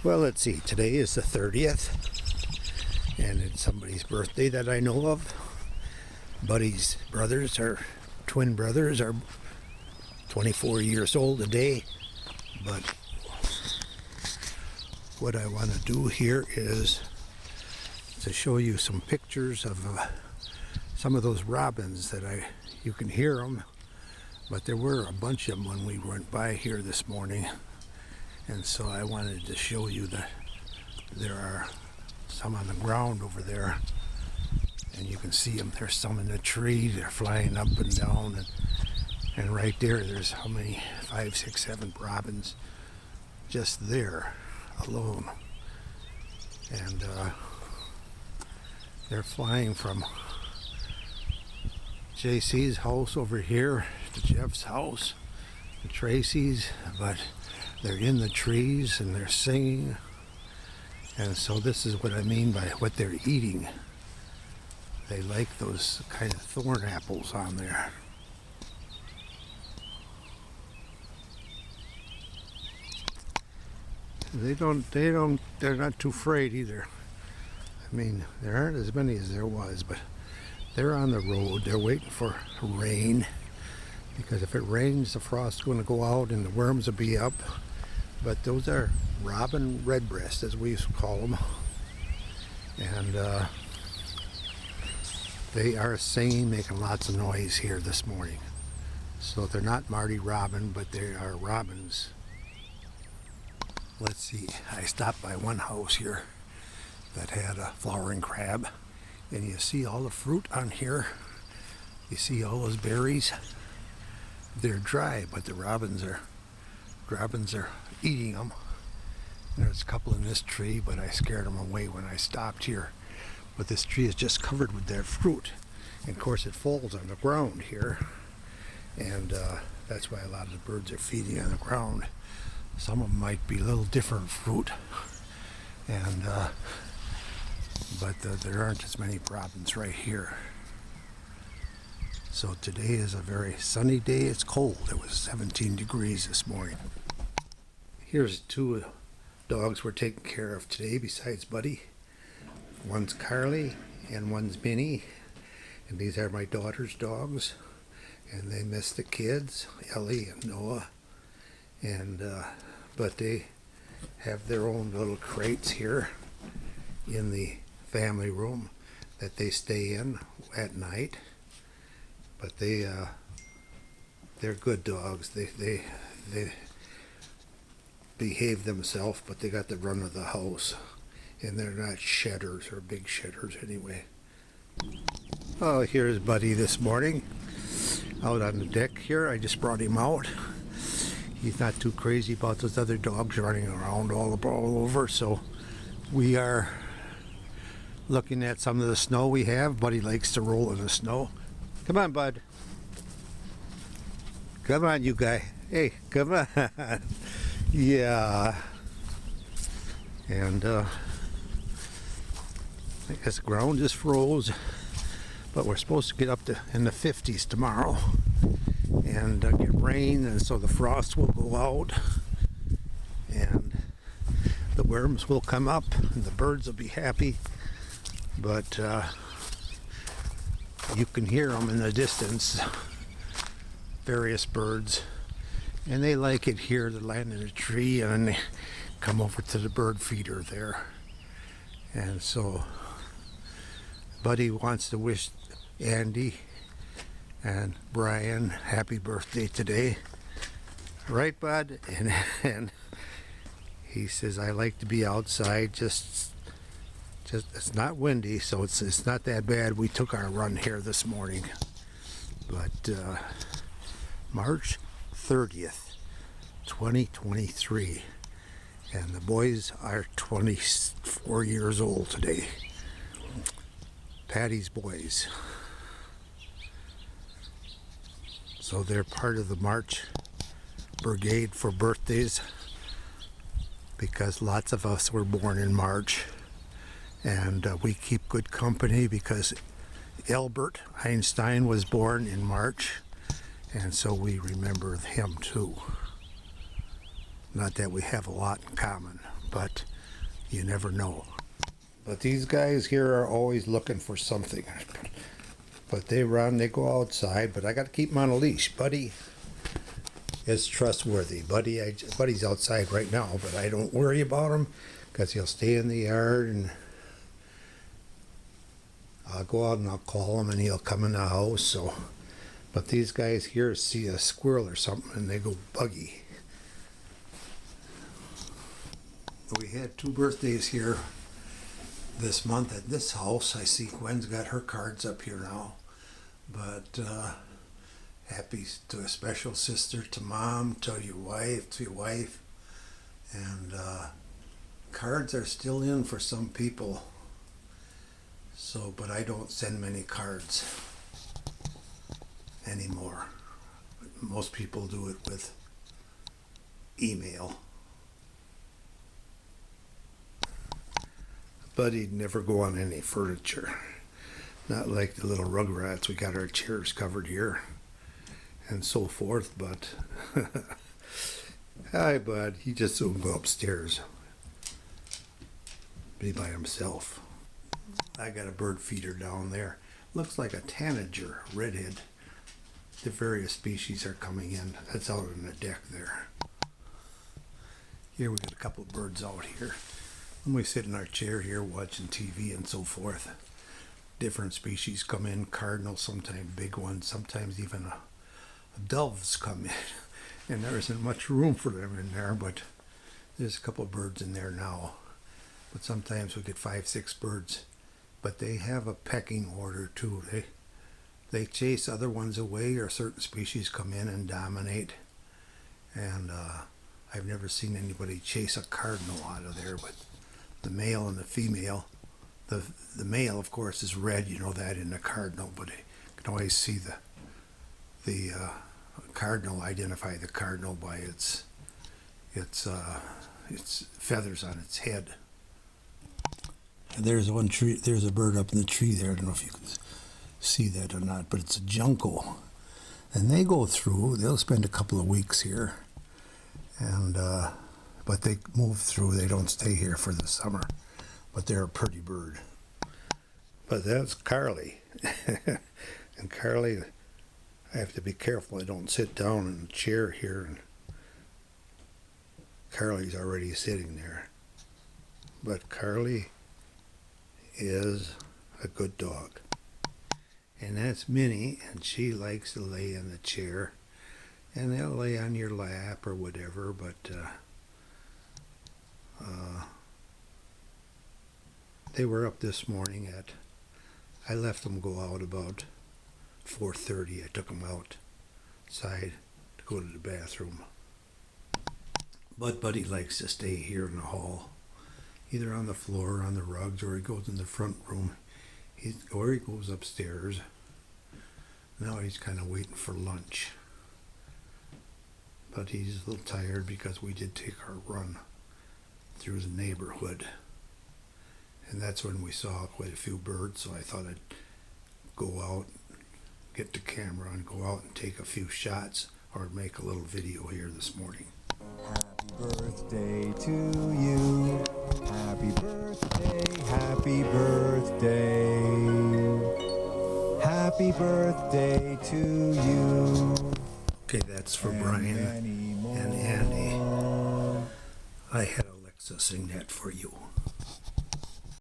Well, let's see. Today is the 30th, and it's somebody's birthday that I know of. Buddy's brothers, our twin brothers, are 24 years old today. But what I want to do here is to show you some pictures of some of those robins that you can hear them, but there were a bunch of them when we went by here this morning. And so I wanted to show you that there are some on the ground over there, and you can see them. There's some in the tree. They're flying up and down, and right there's how many? 5, 6, 7 robins just there alone. And they're flying from JC's house over here to Jeff's house to Tracy's, but they're in the trees and they're singing. And so this is what I mean by what they're eating. They like those kind of thorn apples on there. They're not too afraid either. I mean, there aren't as many as there was, but they're on the road. They're waiting for rain, because if it rains, the frost's going to go out and the worms will be up. But those are robin redbreast, as we used to call them. And they are singing, making lots of noise here this morning. So they're not Marty Robin, but they are robins. Let's see, I stopped by one house here that had a flowering crab, and you see all the fruit on here. You see all those berries. They're dry, but the robins are eating them. There's a couple in this tree, but I scared them away when I stopped here. But this tree is just covered with their fruit, and of course it falls on the ground here, and that's why a lot of the birds are feeding on the ground. Some of them might be a little different fruit, and but there aren't as many robins right here. So today is a very sunny day. It's cold. It was 17 degrees this morning. Here's 2 dogs we're taking care of today besides Buddy. One's Carly and one's Minnie. And these are my daughter's dogs. And they miss the kids, Ellie and Noah. And but they have their own little crates here in the family room that they stay in at night. But they're good dogs. They behave themselves, but they got the run of the house, and they're not shedders or big shedders anyway. Oh, here's Buddy this morning out on the deck here. I just brought him out. He's not too crazy about those other dogs running around all over, so we are looking at some of the snow we have. Buddy likes to roll in the snow. Come on, Bud. Come on, you guy. Hey, come on. Yeah. And I guess the ground just froze. But we're supposed to get up to in the 50s tomorrow. And get rain, and so the frost will go out. And the worms will come up, and the birds will be happy. But you can hear them in the distance, various birds, and they like it here. They land in a tree and they come over to the bird feeder there. And so Buddy wants to wish Andy and Brian happy birthday today. Right, Bud? And he says, I like to be outside, just it's not windy, so it's not that bad. We took our run here this morning. But March 30th, 2023, and the boys are 24 years old today. Patty's boys. So they're part of the March Brigade for birthdays, because lots of us were born in March. And we keep good company because Albert Einstein was born in March, and so we remember him too. Not that we have a lot in common, but You never know. But these guys here are always looking for something. But they run, they go outside, but I got to keep them on a leash. Buddy is trustworthy. Buddy's outside right now, but I don't worry about him because he'll stay in the yard, and I'll go out and I'll call him and he'll come in the house. So, but these guys here see a squirrel or something and they go buggy. We had 2 birthdays here this month at this house. I see Gwen's got her cards up here now. But happy to a special sister, to Mom, to your wife. And cards are still in for some people. So, but I don't send many cards anymore. Most people do it with email. But he'd never go on any furniture. Not like the little Rugrats. We got our chairs covered here and so forth, but hi, bud. He just won't go upstairs. Be by himself. I got a bird feeder down there. Looks like a tanager, redhead. The various species are coming in. That's out on the deck there. Here we got a couple of birds out here. When we sit in our chair here watching TV and so forth, different species come in, cardinals, sometimes big ones, sometimes even doves come in, and there isn't much room for them in there, but there's a couple of birds in there now. But sometimes we get 5, 6 birds, but they have a pecking order too. They chase other ones away, or certain species come in and dominate, and I've never seen anybody chase a cardinal out of there, but the male and the female. The male, of course, is red. You know that in the cardinal, but you can always see the cardinal. Identify the cardinal by its feathers on its head. And there's one tree. There's a bird up in the tree there. I don't know if you can see that or not, but it's a junco, and they go through. They'll spend a couple of weeks here, and but they move through. They don't stay here for the summer, but they're a pretty bird. But that's Carly. And Carly, I have to be careful I don't sit down in a chair here, and Carly's already sitting there. But Carly is a good dog. And that's Minnie, and she likes to lay in the chair, and they'll lay on your lap or whatever, but they were up this morning I left them go out about 4:30. I took them outside to go to the bathroom. But Buddy likes to stay here in the hall, either on the floor, on the rugs, or he goes in the front room, or he goes upstairs. Now he's kind of waiting for lunch. But he's a little tired because we did take our run through the neighborhood. And that's when we saw quite a few birds, so I thought I'd go out, get the camera, and go out and take a few shots or make a little video here this morning. Happy birthday to you. Happy birthday, happy birthday. Happy birthday to you. Okay, that's for Brian and Andy. I had Alexa sing that for you.